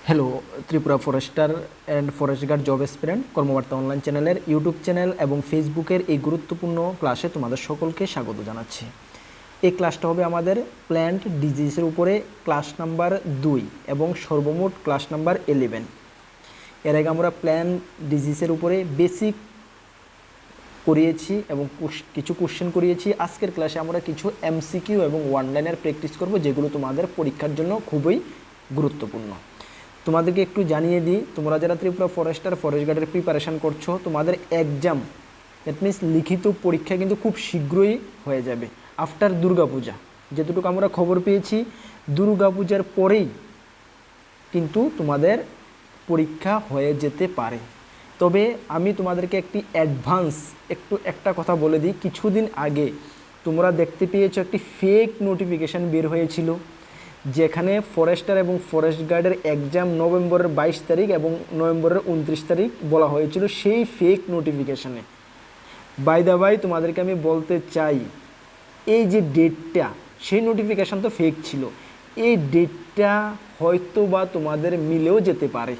Hello Tripura forester and forest guard job aspirant Karmabarta online চ্যানেলের YouTube channel এবং ফেসবুকের এই গুরুত্বপূর্ণ ক্লাসে তোমাদের সকলকে স্বাগত জানাচ্ছি। এই ক্লাসটা হবে আমাদের প্ল্যান্ট ডিজিজের উপরে ক্লাস নাম্বার 2 এবং সর্বমোট ক্লাস নাম্বার 11। এর আগে আমরা প্ল্যান্ট ডিজিজের উপরে বেসিক করিয়েছি এবং কিছু কোশ্চেন করিয়েছি। আজকের ক্লাসে আমরা কিছু এমসিকিউ এবং ওয়ান লাইনার প্র্যাকটিস করব, যেগুলো তোমাদের পরীক্ষার জন্য খুবই গুরুত্বপূর্ণ। তোমাদেরকে একটু জানিয়ে দিই, তোমরা যারা ত্রিপুরা ফরেস্টার ফরেস্ট গার্ডের প্রিপারেশান করছো, তোমাদের এক্সাম দ্যাট মিনস লিখিত পরীক্ষা কিন্তু খুব শীঘ্রই হয়ে যাবে আফটার দুর্গাপূজা। যেটুকু আমরা খবর পেয়েছি, দুর্গাপূজার পরেই কিন্তু তোমাদের পরীক্ষা হয়ে যেতে পারে। তবে আমি তোমাদেরকে একটা কথা বলে দিই, কিছুদিন আগে তোমরা দেখতে পেয়েছো একটি ফেক নোটিফিকেশান বের হয়েছিল, যেখানে ফরেস্টার এবং ফরেস্ট গার্ডের এক্সাম নভেম্বরের 22 তারিখ এবং নভেম্বরের 29 তারিখ বলা হয়েছিল। সেই ফেক নোটিফিকেশানে বাই দ্য বাই তোমাদেরকে আমি বলতে চাই, এই যে ডেটটা, সেই নোটিফিকেশান তো ফেক ছিল, এই ডেটটা হয়তো বা তোমাদের মিলেও যেতে পারে,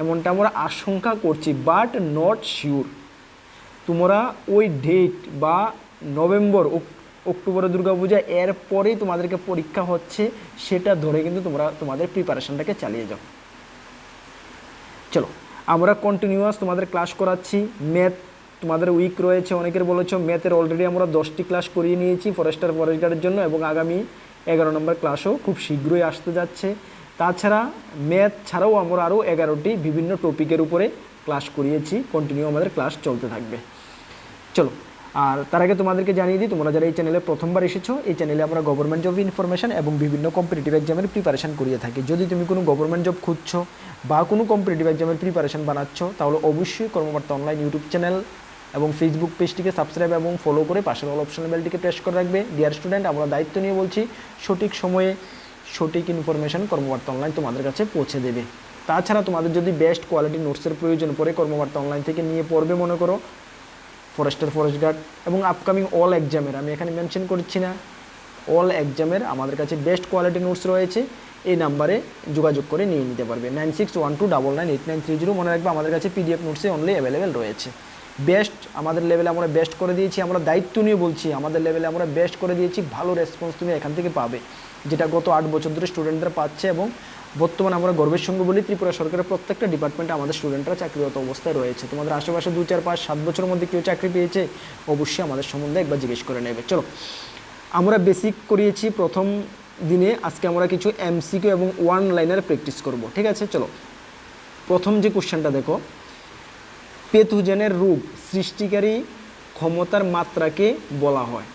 এমনটা আমরা আশঙ্কা করছি, বাট নট শিওর। তোমরা ওই ডেট বা অক্টোবরে দুর্গাপূজা এর পরেই তোমাদেরকে পরীক্ষা হচ্ছে, সেটা ধরে কিন্তু তোমরা তোমাদের প্রিপারেশনটাকে চালিয়ে যাও। চলো আমরা কন্টিনিউয়াস তোমাদের ক্লাস করাচ্ছি। ম্যাথ তোমাদের উইক রয়েছে, অনেকের বলেছ ম্যাথের অলরেডি আমরা 10টি ক্লাস করিয়ে নিয়েছি ফরেস্টার ফরেস্ট গার্ডের জন্য, এবং আগামী 11 নম্বর ক্লাসও খুব শীঘ্রই আসতে যাচ্ছে। তাছাড়া ম্যাথ ছাড়াও আমরা আরও 11টি বিভিন্ন টপিকের উপরে ক্লাস করিয়েছি, কন্টিনিউ আমাদের ক্লাস চলতে থাকবে। চলো, আর তার আগে তোমাদেরকে জানিয়ে দিই, তোমরা যারা এই চ্যানেলে প্রথমবার এসেছো, এই চ্যানেলে আমরা গভর্নমেন্ট জব ইনফরমেশন এবং বিভিন্ন কম্পিটিটিভ এক্সামের প্রিপারেশন করিয়ে থাকি। যদি তুমি কোনো গভর্নমেন্ট জব খুঁজছো বা কোনো কম্পিটিটিভ এক্সামের প্রিপারেশন বানাচ্ছ, তাহলে অবশ্যই কর্মবার্তা অনলাইন ইউটিউব চ্যানেল এবং ফেসবুক পেজটিকে সাবস্ক্রাইব এবং ফলো করে পাশের অল অপশনাল বেলটিকে প্রেস করে রাখবে। ডিয়ার স্টুডেন্ট, আমরা দায়িত্ব নিয়ে বলছি, সঠিক সময়ে সঠিক ইনফরমেশন কর্মবার্তা অনলাইন তোমাদের কাছে পৌঁছে দেবে। তাছাড়া তোমাদের যদি বেস্ট কোয়ালিটি নোটসের প্রয়োজন পড়ে, কর্মবার্তা অনলাইন থেকে নিয়ে পড়বে, মনে করো ফরেস্টার ফরেস্ট গার্ড এবং আপকামিং অল এক্সামের, আমি এখানে মেনশন করছি না, অল এক্সামের আমাদের কাছে বেস্ট কোয়ালিটি নোটস রয়েছে। এই নাম্বারে যোগাযোগ করে নিয়ে নিতে পারবে, 9612998930। মনে রাখবে আমাদের কাছে পিডিএফ নোটসে অনলি অ্যাভেলেবেল রয়েছে। বেস্ট আমাদের লেভেলে আমরা বেস্ট করে দিয়েছি, আমরা দায়িত্ব নিয়ে বলছি, আমাদের লেভেলে আমরা বেস্ট করে দিয়েছি। ভালো রেসপন্স তুমি এখান থেকে পাবে, যেটা গত 8 বছর ধরে স্টুডেন্টরা পাচ্ছে, এবং বর্তমানে আমরা গর্বের সঙ্গে বলি ত্রিপুরা সরকারের প্রত্যেকটা ডিপার্টমেন্টে আমাদের স্টুডেন্টরা চাকরিরত অবস্থায় রয়েছে। তোমাদের আশেপাশে 2, 4, 5, 7 বছরের মধ্যে কেউ চাকরি পেয়েছে, অবশ্যই আমাদের সম্বন্ধে একবার জিজ্ঞেস করে নেবে। চলো, আমরা বেসিক করিয়েছি প্রথম দিনে, আজকে আমরা কিছু এমসিকিউ এবং ওয়ান লাইনার প্র্যাকটিস করব, ঠিক আছে? চলো, প্রথম যে কোশ্চেনটা দেখো, প্যাথোজেনের রোগ সৃষ্টিকারী ক্ষমতার মাত্রাকে বলা হয়।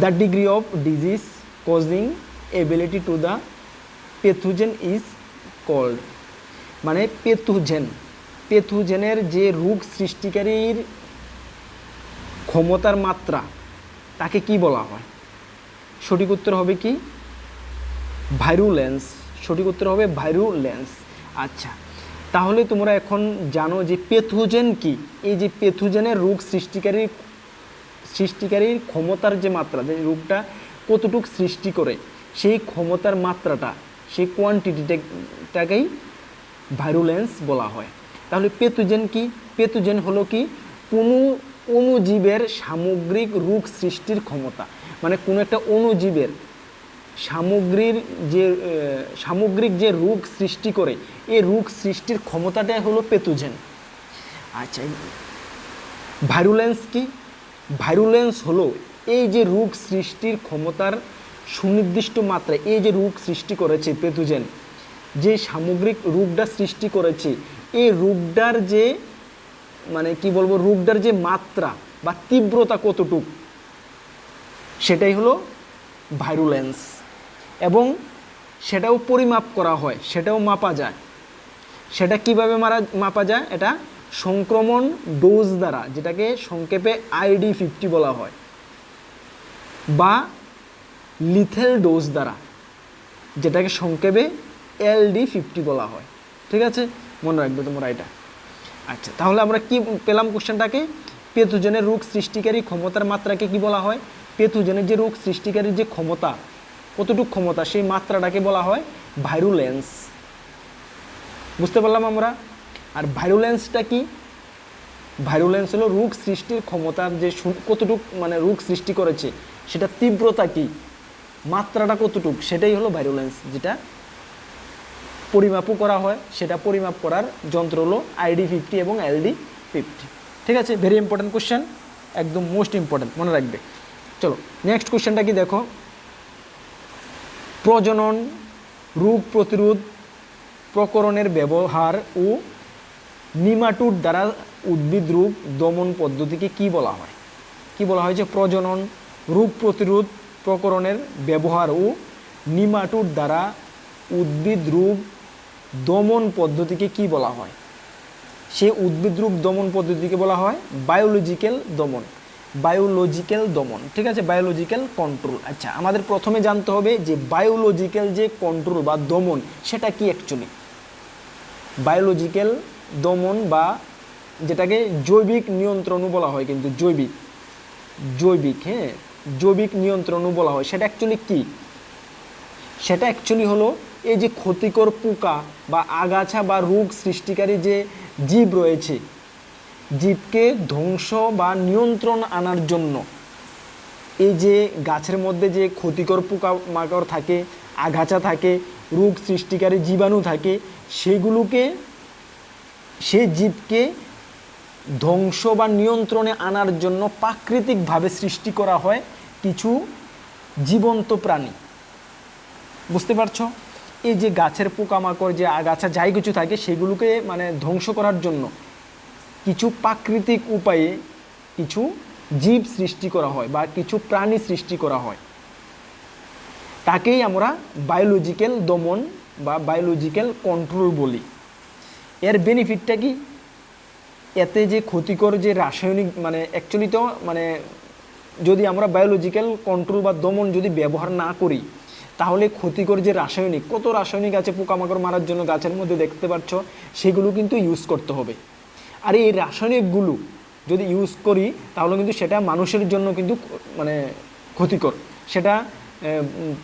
The degree of disease causing ability to the pathogen is called. মানে প্যাথোজেনের যে রোগ সৃষ্টিকারীর ক্ষমতার মাত্রা, তাকে কি বলা হয়? সঠিক উত্তর হবে কি? ভাইরুলেন্স। সঠিক উত্তর হবে ভাইরুলেন্স। আচ্ছা, তাহলে তোমরা এখন জানো যে প্যাথোজেন কি। এই যে প্যাথোজেনের রোগ সৃষ্টিকারীর ক্ষমতার যে মাত্রা, যে রোগটা কতটুকু সৃষ্টি করে, সেই ক্ষমতার মাত্রাটা, সেই কোয়ান্টিটিটাকেই ভাইরুলেন্স বলা হয়। তাহলে প্যাথোজেন কি? প্যাথোজেন হলো কি? কোনো অণুজীবের সামগ্রিক রোগ সৃষ্টির ক্ষমতা। মানে কোনো একটা অণুজীবের সামগ্রিক যে রোগ সৃষ্টি করে, এই রোগ সৃষ্টির ক্ষমতাটাই হলো প্যাথোজেন। আচ্ছা, ভাইরুলেন্স কি? ভাইরুলেন্স হলো এই যে রোগ সৃষ্টির ক্ষমতার সুনির্দিষ্ট মাত্রায়, এই যে রোগ সৃষ্টি করেছে প্যাথোজেন, যে সামগ্রিক রোগটা সৃষ্টি করেছে, এই রোগটার যে রোগটার যে মাত্রা বা তীব্রতা কতটুক, সেটাই হলো ভাইরুলেন্স। এবং সেটাও পরিমাপ করা হয়, সেটাও মাপা যায়। সেটা কিভাবে মাপা যায়? এটা সংক্রমণ ডোজ দ্বারা, যেটাকে সংক্ষেপে ID50 বলা হয়, বা লিথেল ডোজ দ্বারা, যেটাকে সংক্ষেপে LD50 বলা হয়। ঠিক আছে, মনে রাখবে তোমরা এটা। আচ্ছা, তাহলে আমরা কি পেলাম কোশ্চেনটাকে? প্যাথোজেনের রোগ সৃষ্টিকারী ক্ষমতার মাত্রাকে কি বলা হয়? প্যাথোজেনের যে রোগ সৃষ্টিকারী যে ক্ষমতা, কতটুক ক্ষমতা, সেই মাত্রাটাকে বলা হয় ভাইরুলেন্স। বুঝতে পারলাম আমরা? আর ভাইরুলেন্সটা কি? ভাইরুলেন্স হলো রোগ সৃষ্টির ক্ষমতার যে কতটুক মানে রোগ সৃষ্টি করেছে, সেটা তীব্রতা কি, মাত্রাটা কতটুক, সেটাই হলো ভাইরুলেন্স, যেটা পরিমাপও করা হয়। সেটা পরিমাপ করার যন্ত্র হলো ID50 এবং LD50। ঠিক আছে, ভেরি ইম্পর্টেন্ট কোশ্চেন, একদম মোস্ট ইম্পর্টেন্ট, মনে রাখবে। চলো নেক্সট কোশ্চেনটা কি দেখো, প্রজনন রোগ প্রতিরোধ প্রকরণের ব্যবহার ও নিমাটোড দ্বারা উদ্ভিদ রোগ দমন পদ্ধতিকে কি বলা হয়? কি বলা হয়? যে প্রজনন রোগ প্রতিরোধ প্রকরণের ব্যবহার ও নিমাটোড দ্বারা উদ্ভিদ রোগ দমন পদ্ধতিকে কি বলা হয়? সেই উদ্ভিদ রোগ দমন পদ্ধতিকে বলা হয় বায়োলজিক্যাল দমন। বায়োলজিক্যাল দমন, ঠিক আছে, বায়োলজিক্যাল কন্ট্রোল। আচ্ছা, আমাদের প্রথমে জানতে হবে যে বায়োলজিক্যাল যে কন্ট্রোল বা দমন সেটা কি অ্যাকচুয়ালি। বায়োলজিক্যাল দমন বা যেটাকে জৈবিক নিয়ন্ত্রণও বলা হয়, কিন্তু জৈবিক জৈবিক নিয়ন্ত্রণও বলা হয়, সেটা অ্যাকচুয়ালি কি? সেটা অ্যাকচুয়ালি হলো এই যে ক্ষতিকর পোকা বা আগাছা বা রোগ সৃষ্টিকারী যে জীব রয়েছে, জীবকে ধ্বংস বা নিয়ন্ত্রণ আনার জন্য এই যে গাছের মধ্যে যে ক্ষতিকর পোকামাকড় থাকে, আগাছা থাকে, রোগ সৃষ্টিকারী জীবাণু থাকে, সেগুলোকে, সেই জীবকে ধ্বংস বা নিয়ন্ত্রণে আনার জন্য প্রাকৃতিকভাবে সৃষ্টি করা হয় কিছু জীবন্ত প্রাণী। বুঝতে পারছো? এই যে গাছের পোকামাকড়, যে আগাছা যাই কিছু থাকে, সেগুলোকে মানে ধ্বংস করার জন্য কিছু প্রাকৃতিক উপায়ে কিছু জীব সৃষ্টি করা হয় বা কিছু প্রাণী সৃষ্টি করা হয়, তাকেই আমরা বায়োলজিক্যাল দমন বা বায়োলজিক্যাল কন্ট্রোল বলি। এর বেনিফিটটা কি? এতে যে ক্ষতিকর যে রাসায়নিক মানে অ্যাকচুয়ালি তো মানে যদি আমরা বায়োলজিক্যাল কন্ট্রোল বা দমন যদি ব্যবহার না করি, তাহলে ক্ষতিকর যে রাসায়নিক, কত রাসায়নিক আছে পোকামাকড় মারার জন্য গাছের মধ্যে দেখতে পাচ্ছ, সেগুলো কিন্তু ইউজ করতে হবে। আর এই রাসায়নিকগুলো যদি ইউজ করি তাহলে কিন্তু সেটা মানুষের জন্য কিন্তু মানে ক্ষতিকর। সেটা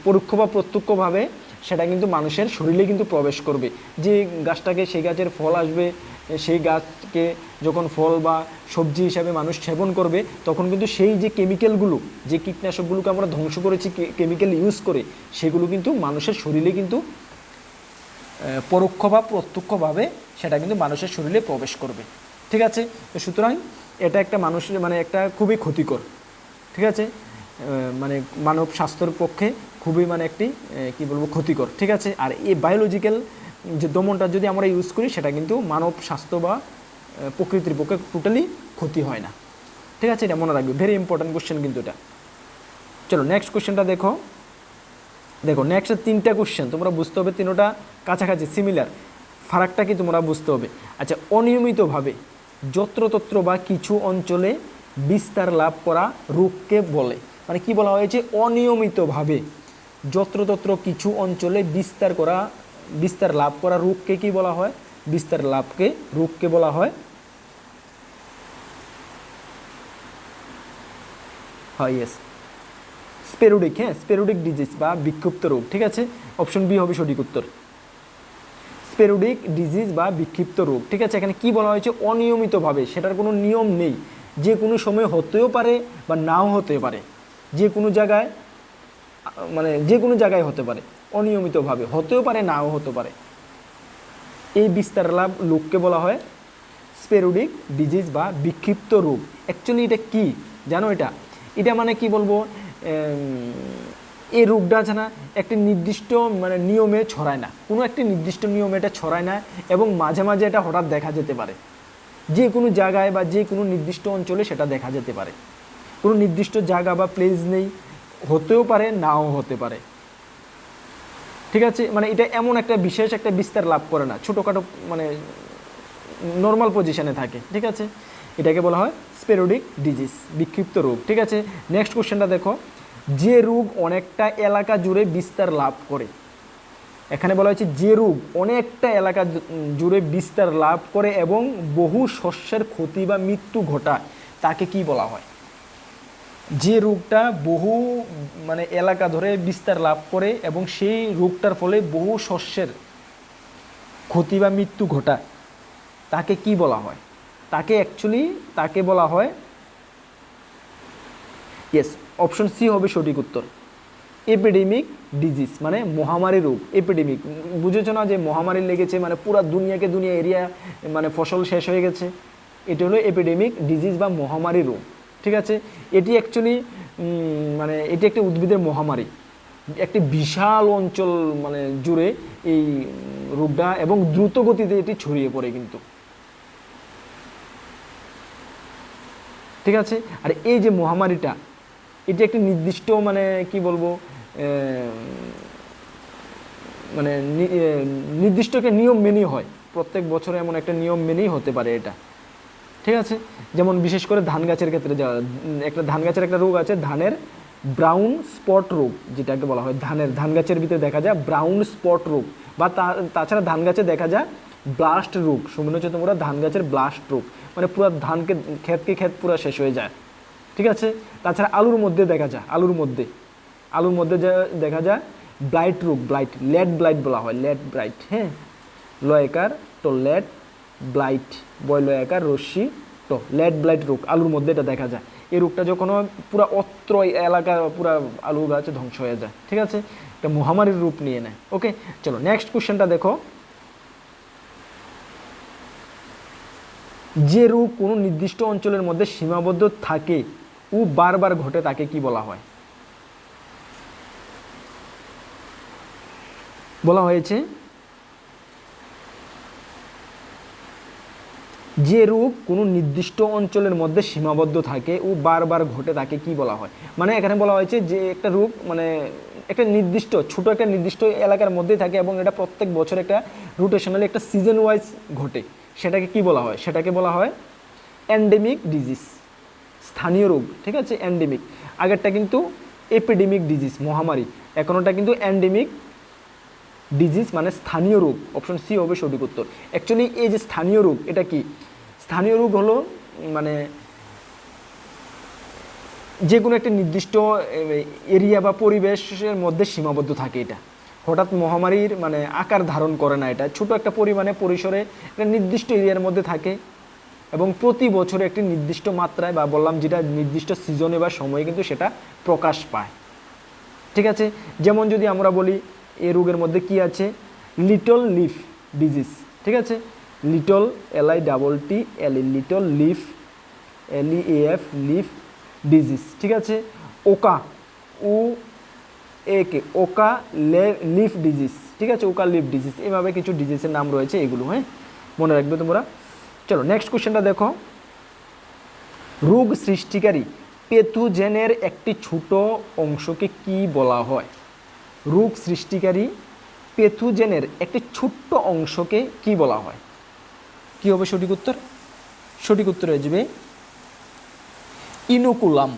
পরোক্ষ বা প্রত্যক্ষভাবে সেটা কিন্তু মানুষের শরীরে কিন্তু প্রবেশ করবে। যে গাছটাকে, সেই গাছের ফল আসবে, সেই গাছকে যখন ফল বা সবজি হিসাবে মানুষ সেবন করবে, তখন কিন্তু সেই যে কেমিক্যালগুলো, যে কীটনাশকগুলোকে আমরা ধ্বংস করেছি কেমিক্যাল ইউজ করে, সেগুলো কিন্তু মানুষের শরীরে কিন্তু পরোক্ষ বা প্রত্যক্ষভাবে সেটা কিন্তু মানুষের শরীরে প্রবেশ করবে। ঠিক আছে, তো সুতরাং এটা একটা মানুষের মানে একটা খুবই ক্ষতিকর, ঠিক আছে, মানে মানব স্বাস্থ্যের পক্ষে খুবই মানে একটি কি বলবো ক্ষতিকর। ঠিক আছে, আর এই বায়োলজিক্যাল যে দমনটা যদি আমরা ইউজ করি, সেটা কিন্তু মানব স্বাস্থ্য বা প্রকৃতির পক্ষে টোটালি ক্ষতি হয় না। ঠিক আছে, এটা মনে রাখবে, ভেরি ইম্পর্টেন্ট কোশ্চেন কিন্তু এটা। চলো নেক্সট কোশ্চেনটা দেখো। নেক্সট 3টা কোশ্চেন তোমরা বুঝতে হবে, 3টা কাছাকাছি সিমিলার, ফারাকটা কি তোমরা বুঝতে হবে। আচ্ছা, অনিয়মিতভাবে যত্রতত্র বা কিছু অঞ্চলে বিস্তার লাভ করা রোগকে বলে, মানে কি বলা হয়েছে? অনিয়মিতভাবে যত্রতত্র কিছু অঞ্চলে বিস্তার লাভ করা রোগকে কি বলা হয়? বিস্তার লাভকে রোগকে বলা হয় ইয়েস স্পেরোডিক। স্পেরোডিক ডিজিজ বা বিক্ষিপ্ত রোগ। ঠিক আছে, অপশন বি হবে সঠিক উত্তর, স্পেরোডিক ডিজিজ বা বিক্ষিপ্ত রোগ। ঠিক আছে, এখানে কি বলা হয়েছে? অনিয়মিতভাবে, সেটার কোনো নিয়ম নেই, যে কোনো সময় হতেও পারে বা নাও হতে পারে, যে কোনো জায়গায় মানে যে কোনো জায়গায় হতে পারে, অনিয়মিতভাবে হতেও পারে নাও হতে পারে। এই বিস্তার লাভ রোগকে বলা হয় স্পেরোডিক ডিজিজ বা বিক্ষিপ্ত রোগ। অ্যাকচুয়ালি এটা কি জানো? এটা মানে কি বলবো, এই রোগটা আছে না, একটি নির্দিষ্ট মানে নিয়মে ছড়ায় না, কোনো একটি নির্দিষ্ট নিয়মে এটা ছড়ায় না, এবং মাঝে মাঝে এটা হঠাৎ দেখা যেতে পারে, যে কোনো জায়গায় বা যে কোনো নির্দিষ্ট অঞ্চলে সেটা দেখা যেতে পারে। কোনো নির্দিষ্ট জায়গা বা প্লেস নেই, হতেও পারে নাও হতে পারে। ঠিক আছে, মানে এটা এমন একটা বিশেষ একটা বিস্তার লাভ করে না, ছোটোখাটো মানে নর্মাল পজিশনে থাকে। ঠিক আছে, এটাকে বলা হয় স্পেরোডিক ডিজিজ, বিক্ষিপ্ত রোগ। ঠিক আছে, নেক্সট কোশ্চেনটা দেখো, যে রোগ অনেকটা এলাকা জুড়ে বিস্তার লাভ করে। এখানে বলা হয়েছে যে রোগ অনেকটা এলাকা জুড়ে বিস্তার লাভ করে এবং বহু শস্যের ক্ষতি বা মৃত্যু ঘটায়, তাকে কি বলা হয়? যে রোগটা বহু মানে এলাকা ধরে বিস্তার লাভ করে এবং সেই রোগটার ফলে বহু শস্যের ক্ষতি বা মৃত্যু ঘটায়, তাকে কি বলা হয়? তাকে বলা হয়, ইয়েস, অপশন সি হবে সঠিক উত্তর, এপিডেমিক ডিজিজ, মানে মহামারী রোগ। এপিডেমিক বুঝেছো না, যে মহামারী লেগেছে মানে পুরো দুনিয়া এরিয়া মানে ফসল শেষ হয়ে গেছে, এটা হলো এপিডেমিক ডিজিজ বা মহামারী রোগ। ঠিক আছে, এটি অ্যাকচুয়ালি মানে এটি একটি উদ্ভিদের মহামারী, একটি বিশাল অঞ্চল মানে জুড়ে এই রোগটা, এবং দ্রুত গতিতে এটি ছড়িয়ে পড়ে কিন্তু। ঠিক আছে, আর এই যে মহামারীটা, এটি একটি নির্দিষ্ট মানে কি বলবো মানে নির্দিষ্ট একটা নিয়ম মেনেই হয়, প্রত্যেক বছরে এমন একটা নিয়ম মেনেই হতে পারে এটা। ঠিক আছে, যেমন বিশেষ করে ধান গাছের ক্ষেত্রে একটা ধান গাছের একটা রোগ আছে, ধানের ব্রাউন স্পট রোগ, যেটাকে বলা হয় ধান গাছের ভিতরে দেখা যায় ব্রাউন স্পট রোগ, বা তাছাড়া ধান গাছে দেখা যায় ব্লাস্ট রোগ। শুনে হচ্ছে তোমরা, ধান গাছের ব্লাস্ট রোগ মানে পুরো ধানকে ক্ষেত পুরো শেষ হয়ে যায়। ঠিক আছে, তাছাড়া আলুর মধ্যে দেখা যায়, আলুর মধ্যে দেখা যায় ব্লাইট রোগ, লেড ব্লাইট বলা হয়, লেড ব্লাইট। হ্যাঁ, লয়কার তো লেড ব্লাইট, বয় লয়কার রশ্মি তো লেড ব্লাইট রোগ, আলুর মধ্যে এটা দেখা যায়। এই রোগটা যখন পুরো অত্র এলাকা পুরো আলু গাছ ধ্বংস হয়ে যায়। ঠিক আছে, এটা মহামারীর রূপ নিয়ে নেয়। ওকে, চলো নেক্সট কোশ্চেনটা দেখো। যে রোগ কোনো নির্দিষ্ট অঞ্চলের মধ্যে সীমাবদ্ধ থাকে ও বারবার ঘটে, তাকে কি বলা হয়? বলা হয়েছে যে রোগ কোনো নির্দিষ্ট অঞ্চলের মধ্যে সীমাবদ্ধ থাকে ও বারবার ঘটে, তাকে কি বলা হয়? মানে এখানে বলা হয়েছে যে একটা রোগ মানে একটা নির্দিষ্ট ছোট একটা নির্দিষ্ট এলাকার মধ্যেই থাকে এবং এটা প্রত্যেক বছর একটা রোটেশনালি একটা সিজন ওয়াইজ ঘটে, সেটাকে কি বলা হয়? সেটাকে বলা হয় এন্ডেমিক ডিজিজ, স্থানীয় রোগ। ঠিক আছে, এন্ডেমিক। আগেরটা কিন্তু এপিডেমিক ডিজিজ, মহামারী, এখনটা কিন্তু এন্ডেমিক ডিজিজ মানে স্থানীয় রোগ। অপশন সি হবে সঠিক উত্তর। অ্যাকচুয়ালি এই যে স্থানীয় রোগ, এটা কি? স্থানীয় রোগ হলো মানে যে কোনো একটা নির্দিষ্ট এরিয়া বা পরিবেশের মধ্যে সীমাবদ্ধ থাকে। এটা হঠাৎ মহামারীর মানে আকার ধারণ করে না, এটা ছোট একটা পরিমাণে পরিসরে একটা নির্দিষ্ট এরিয়ার মধ্যে থাকে এবং প্রতি বছরে একটি নির্দিষ্ট মাত্রায় বা বললাম যেটা নির্দিষ্ট সিজনে বা সময়ে কিন্তু সেটা প্রকাশ পায়। ঠিক আছে, যেমন যদি আমরা বলি এই রোগের মধ্যে কি আছে, লিটল লিফ ডিজিজ। ঠিক আছে, little LITTLE little leaf LEAF leaf disease. ঠিক আছে, ওকা ওকা লিফ ডিজিজ। ঠিক আছে, ওকা লিফ ডিজিজ, এইভাবে কিছু ডিজিজের নাম রয়েছে, এগুলো হ্যাঁ মনে রাখবে তোমরা। চলো নেক্সট কোশ্চেনটা দেখো। রোগ সৃষ্টিকারী প্যাথোজেনের একটি ছোট অংশকে কি বলা হয়? রোগ সৃষ্টিকারী প্যাথোজেনের একটি ছোট্ট অংশকে কি বলা হয়? কি হবে সঠিক উত্তর? সঠিক উত্তর হয়ে যাবে ইনোকুলাম।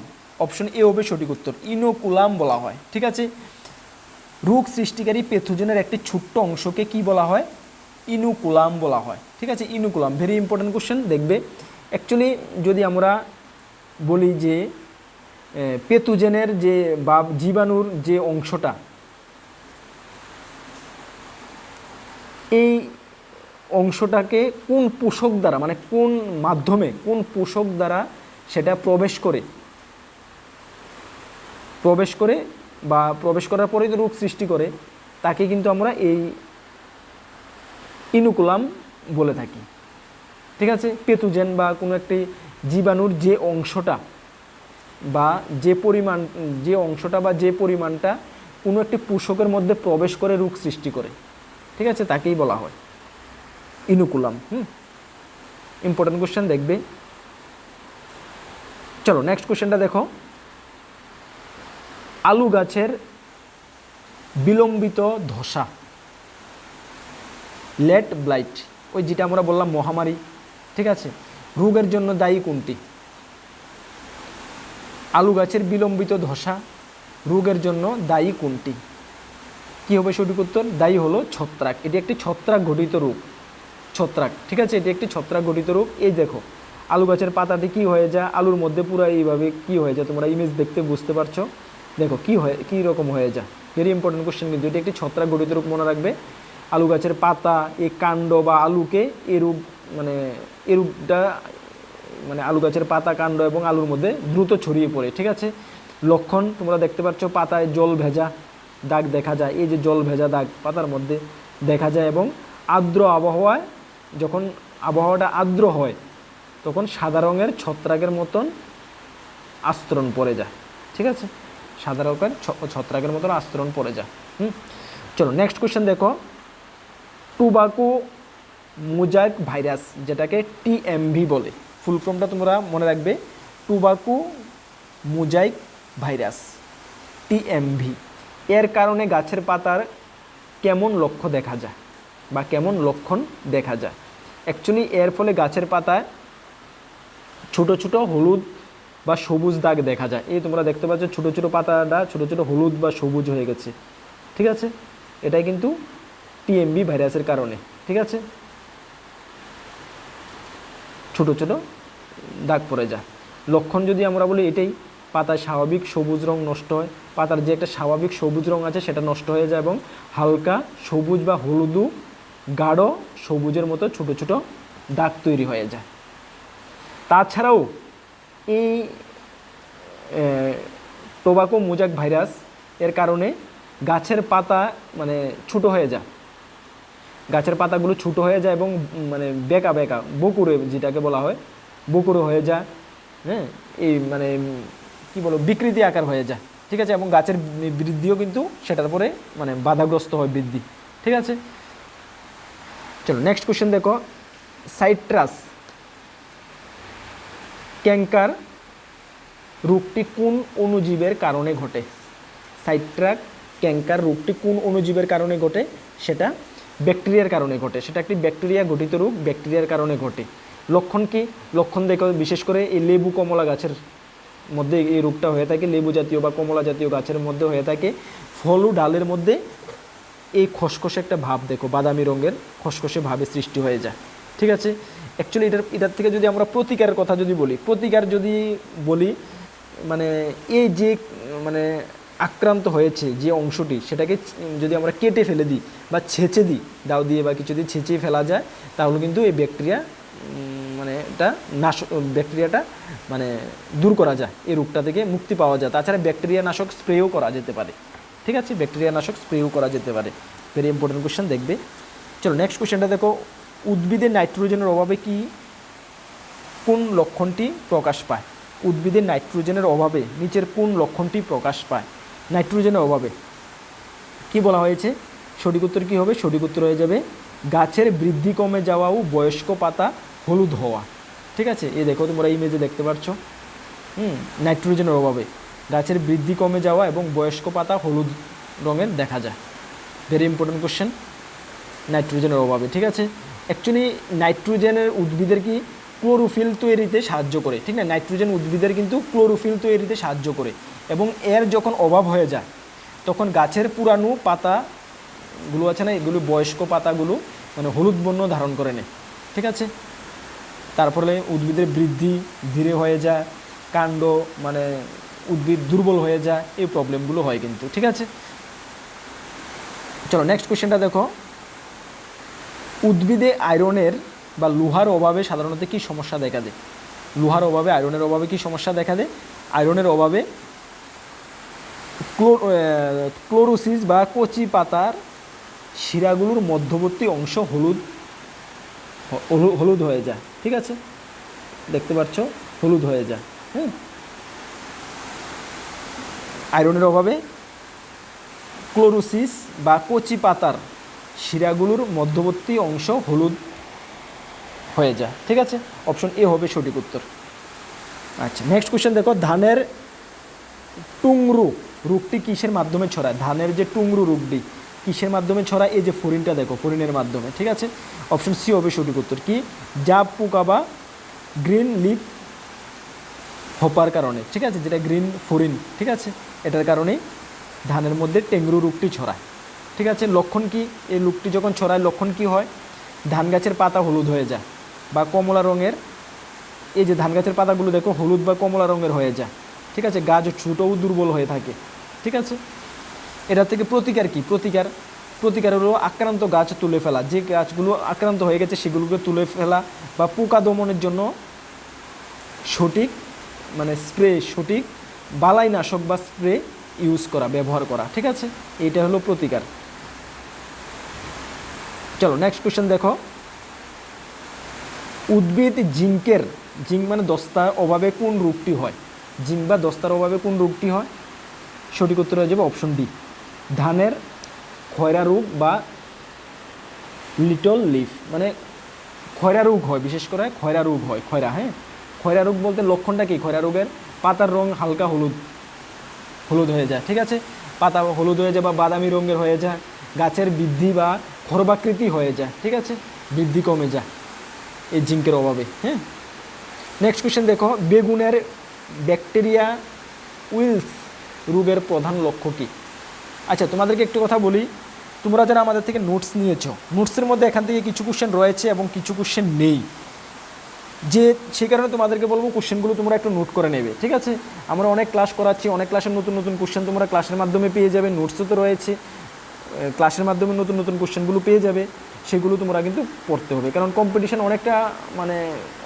অপশন এ হবে সঠিক উত্তর, ইনোকুলাম বলা হয়। ঠিক আছে, রোগ সৃষ্টিকারী প্যাথোজেনের একটি ছোট্ট অংশকে কি বলা হয়? ইনোকুলাম বলা হয়। ঠিক আছে, ইনোকুলাম ভেরি ইম্পর্টেন্ট কোশ্চেন। দেখবে অ্যাকচুয়ালি যদি আমরা বলি যে প্যাথোজেনের যে বা জীবাণুর যে অংশটা, এই অংশটাকে কোন পোষক দ্বারা মানে কোন মাধ্যমে কোন পোষক দ্বারা সেটা প্রবেশ করে বা প্রবেশ করার পরেই রোগ সৃষ্টি করে, তাকে কিন্তু আমরা এই ইনোকুলাম বলে থাকি। ঠিক আছে, প্যাথোজেন বা কোনো একটি জীবাণুর যে অংশটা বা যে পরিমাণটা কোনো একটি পোষকের মধ্যে প্রবেশ করে রোগ সৃষ্টি করে, ঠিক আছে, তাকেই বলা হয় ইনোকুলাম। ইম্পর্টেন্ট কোশ্চেন দেখবে। চলো নেক্সট কোশ্চেনটা দেখো। আলু গাছের বিলম্বিত ধসা, লেট ব্লাইট, ওই যেটা আমরা বললাম মহামারী, ঠিক আছে, রোগের জন্য দায়ী কোনটি? আলু গাছের বিলম্বিত ধসা রোগের জন্য দায়ী কোনটি? কি হবে সঠিক উত্তর? দায়ী হলো ছত্রাক। এটি একটি ছত্রাক ঘটিত রোগ। ছত্রাক, ঠিক আছে, এটি একটি ছত্রাক ঘটিত রোগ। এই দেখো আলু গাছের পাতাটি কি হয়ে যায়, আলুর মধ্যে পুরো এইভাবে কি হয়ে যায়, তোমরা ইমেজ দেখতে বুঝতে পারছো। দেখো কি রকম হয়ে যায়। ভেরি ইম্পর্টেন্ট কোশ্চেন, কিন্তু এটি একটি ছত্রাক গঠিত রূপ, মনে রাখবে। আলু গাছের পাতা এই কাণ্ড বা আলুকে এরূপ মানে এরূপটা মানে আলু গাছের পাতা কাণ্ড এবং আলুর মধ্যে দ্রুত ছড়িয়ে পড়ে। ঠিক আছে, লক্ষণ তোমরা দেখতে পাচ্ছ, পাতায় জল ভেজা দাগ দেখা যায়, এই যে জল ভেজা দাগ পাতার মধ্যে দেখা যায়, এবং আর্দ্র আবহাওয়ায় যখন আবহাওয়াটা আর্দ্র হয় তখন সাদা রঙের ছত্রাকের মতন আস্তরণ পড়ে যায়। ঠিক আছে, সাদা রঙের ছত্রাকের মতন আস্তরণ পড়ে যায়। চলো নেক্সট কোশ্চেন দেখো, টোবাকো মোজাইক ভাইরাস, যেটাকে টিএমভি বলে, ফুল ফর্মটা তোমরা মনে রাখবে, টোবাকো মোজাইক ভাইরাস টিএমভি, এর কারণে গাছের পাতার কেমন লক্ষ্য দেখা যায় বা কেমন লক্ষণ দেখা যায়। অ্যাকচুয়ালি এর ফলে গাছের পাতায় ছোট ছোট হলুদ বা সবুজ দাগ দেখা যায়। এই তোমরা দেখতে পাচ্ছ ছোট ছোট পাতাটা ছোট ছোট হলুদ বা সবুজ হয়ে গেছে। ঠিক আছে, এটাই কিন্তু টিএমভি ভাইরাসের কারণে। ঠিক আছে, ছোট ছোট দাগ পড়ে যায়। লক্ষণ যদি আমরা বলি এটাই, পাতায় স্বাভাবিক সবুজ রং নষ্ট হয়, পাতার যে একটা স্বাভাবিক সবুজ রং আছে সেটা নষ্ট হয়ে যায়, এবং হালকা সবুজ বা হলুদু গাঢ় সবুজের মতো ছোট ছোট দাগ তৈরি হয়ে যায়। তাছাড়াও এই টোবাকো মোজাইক ভাইরাস এর কারণে গাছের পাতা মানে ছোটো হয়ে যায়, গাছের পাতাগুলো ছোটো হয়ে যায় এবং মানে বেঁকা বেঁকা বকুরে যেটাকে বলা হয় বকুরে হয়ে যায়। হ্যাঁ, এই মানে কি বলো বিকৃতি আকার হয়ে যায়। ঠিক আছে, এবং গাছের বৃদ্ধিও কিন্তু সেটার পরে মানে বাধাগ্রস্ত হয় বৃদ্ধি। ঠিক আছে, চলো নেক্সট কোশ্চেন দেখো, সাইট্রাস ক্যাঙ্কার রোগটি কোন অণুজীবের কারণে ঘটে? সাইট্রাস ক্যাঙ্কার রোগটি কোন অণুজীবের কারণে ঘটে? সেটা ব্যাকটেরিয়ার কারণে ঘটে, সেটা একটি ব্যাকটেরিয়া গঠিত রোগ, ব্যাকটেরিয়ার কারণে ঘটে। লক্ষণ কি? লক্ষণ দেখো বিশেষ করে এই লেবু কমলা গাছের মধ্যে এই রোগটা হয়ে থাকে, লেবু জাতীয় বা কমলা জাতীয় গাছের মধ্যে হয়ে থাকে। ফল ও ডালের মধ্যে এই খসখসে একটা ভাব দেখো, বাদামি রঙের খসখসে ভাবে সৃষ্টি হয়ে যায়। ঠিক আছে, অ্যাকচুয়ালি এটার থেকে যদি আমরা প্রতিকারের কথা যদি বলি, প্রতিকার যদি বলি মানে এই যে মানে আক্রান্ত হয়েছে যে অংশটি সেটাকে যদি আমরা কেটে ফেলে দিই বা ছেঁচে দিই, দাও দিয়ে বা কিছু দিয়ে ছেঁচে ফেলা যায়, তাহলে কিন্তু এই ব্যাকটেরিয়া মানে এটা ব্যাকটেরিয়াটা মানে দূর করা যায়, এই রোগটা থেকে মুক্তি পাওয়া যায়। তাছাড়া ব্যাকটেরিয়া নাশক স্প্রেও করা যেতে পারে। ঠিক আছে, ব্যাকটেরিয়া নাশক স্প্রেও করা যেতে পারে। ভেরি ইম্পর্টেন্ট কোশ্চেন, দেখবে। চলো নেক্সট কোশ্চেনটা দেখো, উদ্ভিদের নাইট্রোজেনের অভাবে কোন লক্ষণটি প্রকাশ পায়? উদ্ভিদের নাইট্রোজেনের অভাবে নিচের কোন লক্ষণটি প্রকাশ পায়? নাইট্রোজেনের অভাবে কি বলা হয়েছে? সঠিক উত্তর কী হবে? সঠিক উত্তর হয়ে যাবে গাছের বৃদ্ধি কমে যাওয়া ও বয়স্ক পাতা হলুদ হওয়া। ঠিক আছে, এই দেখো তোমরা ইমেজে দেখতে পাচ্ছ, নাইট্রোজেনের অভাবে গাছের বৃদ্ধি কমে যাওয়া এবং বয়স্ক পাতা হলুদ রঙের দেখা যায়। ভেরি ইম্পর্টেন্ট কোশ্চেন, নাইট্রোজেনের অভাবে। ঠিক আছে, অ্যাকচুয়ালি নাইট্রোজেনের উদ্ভিদের কি ক্লোরোফিল তৈরিতে সাহায্য করে। ঠিক না, নাইট্রোজেন উদ্ভিদের কিন্তু ক্লোরোফিল তৈরিতে সাহায্য করে, এবং এর যখন অভাব হয়ে যায় তখন গাছের পুরানো পাতাগুলো আছে না, এগুলো বয়স্ক পাতাগুলো মানে হলুদ বর্ণ ধারণ করে নেয়। ঠিক আছে, তার ফলে উদ্ভিদের বৃদ্ধি ধীরে হয়ে যায়, কাণ্ড মানে উদ্ভিদ দুর্বল হয়ে যায়, এই প্রবলেমগুলো হয় কিন্তু। ঠিক আছে, চলো নেক্সট কোশ্চেনটা দেখো, উদ্ভিদে আয়রনের বা লোহার অভাবে সাধারণত কী সমস্যা দেখা দেয়? লোহার অভাবে আয়রনের অভাবে কী সমস্যা দেখা দেয়? আয়রনের অভাবে ক্লোরোসিস বা কচি পাতার শিরাগুলোর মধ্যবর্তী অংশ হলুদ হয়ে যায়। ঠিক আছে, দেখতে পাচ্ছ হলুদ হয়ে যায়। আয়রনের অভাবে ক্লোরোসিস বা কচি পাতার শিরাগুলোর মধ্যবর্তী অংশ হলুদ হয়ে যায়। ঠিক আছে, অপশন এ হবে সঠিক উত্তর। আচ্ছা নেক্সট কোশ্চেন দেখো, ধানের টুংরু রোগটি কিসের মাধ্যমে ছড়ায়? ধানের যে টুংরু রোগটি কিসের মাধ্যমে ছড়ায়? এই যে ফরিনটা দেখো, ফরিনের মাধ্যমে। ঠিক আছে, অপশন সি হবে সঠিক উত্তর। কি? জাব পোকা বা গ্রিন লিফ হপার কারণে। ঠিক আছে, যেটা গ্রিন ফরিন, ঠিক আছে, এটার কারণেই ধানের মধ্যে টেংরু রোগটি ছড়ায়। ঠিক আছে, লক্ষণ কি? এই রোগটি যখন ছড়ায় লক্ষণ কি হয়? ধান গাছের পাতা হলুদ হয়ে যায় বা কমলা রঙের এই যে ধান গাছের পাতাগুলো দেখো হলুদ বা কমলা রঙের হয়ে যায়, ঠিক আছে, গাছ ছোট ও দুর্বল হয়ে থাকে, ঠিক আছে। এটা থেকে প্রতিকার কি? প্রতিকার হলো আক্রান্ত গাছ তুলে ফেলা, যে গাছগুলো আক্রান্ত হয়ে গেছে সেগুলোকে তুলে ফেলা, বা পোকা দমনের জন্য সঠিক স্প্রে, সঠিক বালাইনাশক বা স্প্রে ইউজ করা, ব্যবহার করা, ঠিক আছে, এইটা হলো প্রতিকার। চলো নেক্সট কোশ্চেন দেখো, উদ্ভিদ জিঙ্ক দস্তার অভাবে কোন রোগটি হয়? জিঙ্ক বা দস্তার অভাবে কোন রোগটি হয়? সঠিক উত্তর হয়ে যাবে অপশন ডি, ধানের খয়রা রোগ বা লিটল লিফ, খয়রা রোগ হয়, বিশেষ করে খয়রা রোগ হয়, খয়রা রোগ বলতে লক্ষণটা কি? খয়রা রোগের পাতার রং হালকা হলুদ হয়ে যায়, ঠিক আছে, পাতা হলুদ হয়ে যায় বা বাদামি রঙের হয়ে যায়, গাছের বৃদ্ধি বা খর্বাকৃতি হয়ে যায়, ঠিক আছে, বৃদ্ধি কমে যায় এই জিঙ্কের অভাবে। নেক্সট কোশ্চেন দেখো, বেগুনের ব্যাকটেরিয়া উইলস রোগের প্রধান লক্ষ্য কী? আচ্ছা, তোমাদেরকে একটু কথা বলি, তোমরা যারা আমাদের থেকে নোটস নিয়েছো, নোটসের মধ্যে এখান থেকে কিছু কোশ্চেন রয়েছে এবং কিছু কোশ্চেন নেই, সেই কারণে তোমাদেরকে বলবো কোশ্চেনগুলো তোমরা একটু নোট করে নেবে, ঠিক আছে। আমরা অনেক ক্লাস করাচ্ছি, অনেক ক্লাসের নতুন কোশ্চেন তোমরা ক্লাসের মাধ্যমে পেয়ে যাবে, নোটসও তো রয়েছে, ক্লাসের মাধ্যমে নতুন কোশ্চেনগুলো পেয়ে যাবে, সেগুলো তোমরা কিন্তু পড়তে হবে, কারণ কম্পিটিশান অনেকটা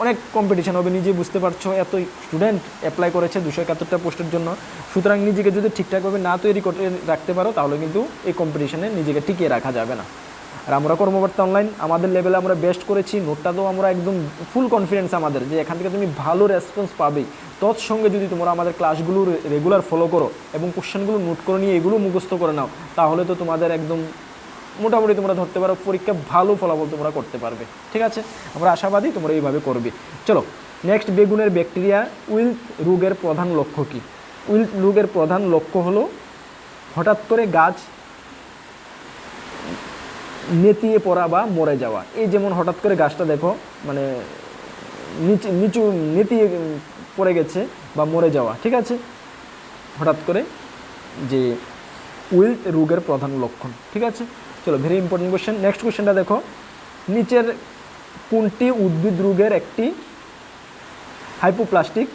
অনেক কম্পিটিশান হবে, নিজে বুঝতে পারছো, এত স্টুডেন্ট অ্যাপ্লাই করেছে 271টা পোস্টের জন্য, সুতরাং নিজেকে যদি ঠিকঠাকভাবে না তৈরি করে রাখতে পারো তাহলে কিন্তু এই কম্পিটিশানে নিজেকে টিকিয়ে রাখা যাবে না। আর আমরা কর্মবার্তা অনলাইন আমাদের লেভেলে আমরা বেস্ট করেছি, নোটটা তো আমরা একদম ফুল কনফিডেন্স আমাদের যে এখান থেকে তুমি ভালো রেসপন্স পাবেই, তৎসঙ্গে যদি তোমরা আমাদের ক্লাসগুলো রেগুলার ফলো করো এবং কোশ্চেনগুলো নোট করে নিয়ে এগুলো মুখস্থ করে নাও, তাহলে তো তোমাদের একদম মোটামুটি তোমরা ধরতে পারো পরীক্ষা ভালো ফলাফল তোমরা করতে পারবে, ঠিক আছে, আমরা আশাবাদী তোমরা এইভাবে করবে। চলো নেক্সট, বেগুনের ব্যাকটেরিয়া উইল্ট রোগের প্রধান লক্ষ্য কী? উইল্ট রোগের প্রধান লক্ষ্য হলো হঠাৎ করে গাছ নেতিয়ে পড়া বা মরে যাওয়া। এই যেমন হঠাৎ করে গাছটা দেখো নিচু নেতিয়ে পড়ে গেছে বা মরে যাওয়া, ঠিক আছে, হঠাৎ করে, যে উইল্ট রোগের প্রধান লক্ষণ, ঠিক আছে। চলো ভেরি ইম্পর্টেন্ট কোশ্চেন। নেক্সট কোশ্চেনটা দেখো, নিচের কোনটি উদ্ভিদ রোগের একটি হাইপোপ্লাস্টিক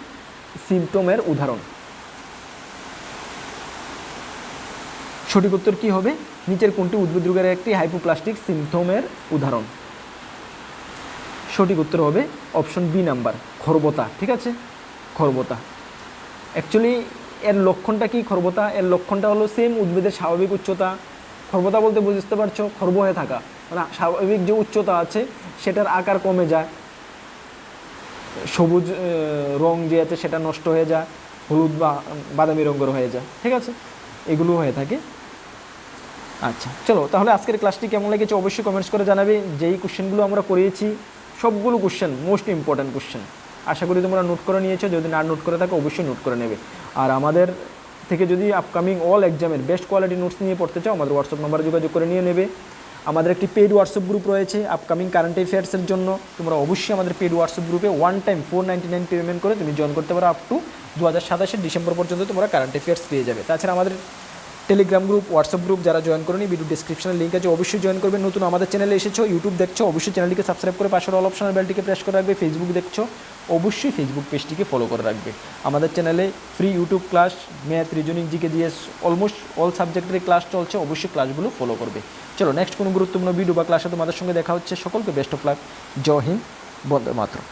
সিমটমের উদাহরণ? সঠিক উত্তর কী হবে? নিচের কোনটি উদ্ভিদ রোগের একটি হাইপোপ্লাস্টিক সিমটমের উদাহরণ? সঠিক উত্তর হবে অপশন বি নাম্বার, খর্বতা, ঠিক আছে, খর্বতা। অ্যাকচুয়ালি এর লক্ষণটা কি? খর্বতা এর লক্ষণটা হলো সেম উদ্ভিদের স্বাভাবিক উচ্চতা, খর্বতা বলতে বুঝতে পারছো, খর্ব হয়ে থাকা, স্বাভাবিক যে উচ্চতা আছে সেটার আকার কমে যায়, সবুজ রং যে আছে সেটা নষ্ট হয়ে যায়, হলুদ বা বাদামি রঙের হয়ে যায়, ঠিক আছে, এগুলো হয়ে থাকে। আচ্ছা চলো, তাহলে আজকের ক্লাসটি কেমন লেগেছে অবশ্যই কমেন্টস করে জানাবে। যেই কোশ্চেনগুলো আমরা করিয়েছি সবগুলো কোশ্চেন মোস্ট ইম্পর্ট্যান্ট কোশ্চেন, আশা করি তোমরা নোট করে নিয়েছো, যদি না নোট করে থাকো অবশ্যই নোট করে নেবে। আর আমাদের থেকে যদি আপকামিং অল এক্সামের বেস্ট কোয়ালিটি নোটস নিয়ে পড়তে চাও আমাদের হোয়াটসঅ্যাপ নাম্বারে যোগাযোগ করে নিয়ে নেবে। আমাদের একটি পেইড হোয়াটসঅ্যাপ গ্রুপ রয়েছে আপকামিং কারেন্ট অ্যাফেয়ার্সের জন্য, তোমরা অবশ্যই আমাদের পেইড হোয়াটসঅ্যাপ গ্রুপে ওয়ান টাইম 499 পেমেন্ট করে তুমি জয়েন করতে পারো, আপ টু 2027 ডিসেম্বর পর্যন্ত তোমরা কারেন্ট অ্যাফেয়ার্স পেয়ে যাবে। তাছাড়া আমাদের টেলিগ্রাম গ্রুপ, হোয়াটসঅ্যাপ গ্রুপ যারা জয়েন করেনি ভিডিও ডিসক্রিপশনে লিঙ্ক আছে, অবশ্যই জয়েন করবে। নতুন আমাদের চ্যানেলে এসেছো, ইউটিউব দেখছো, অবশ্যই চ্যানেলটিকে সাবস্ক্রাইব করে পাশের অল অপশনের বেলটিকে প্রেস করে রাখবে। ফেসবুক দেখছো, অবশ্যই ফেসবুক পেজটিকে ফলো করে রাখবে। আমাদের চ্যানেলে free YouTube class, math, reasoning, GK, GS almost all সাবজেক্টের ক্লাস চলছে, অবশ্যই ক্লাসগুলো ফলো করবে। চলো নেক্সট কোনো গুরুত্বপূর্ণ ভিডিও বা ক্লাসে তোমাদের সঙ্গে দেখা হচ্ছে। সকলকে বেস্ট অফ লাক, জয় হিন্দ, বন্দে মাতরম।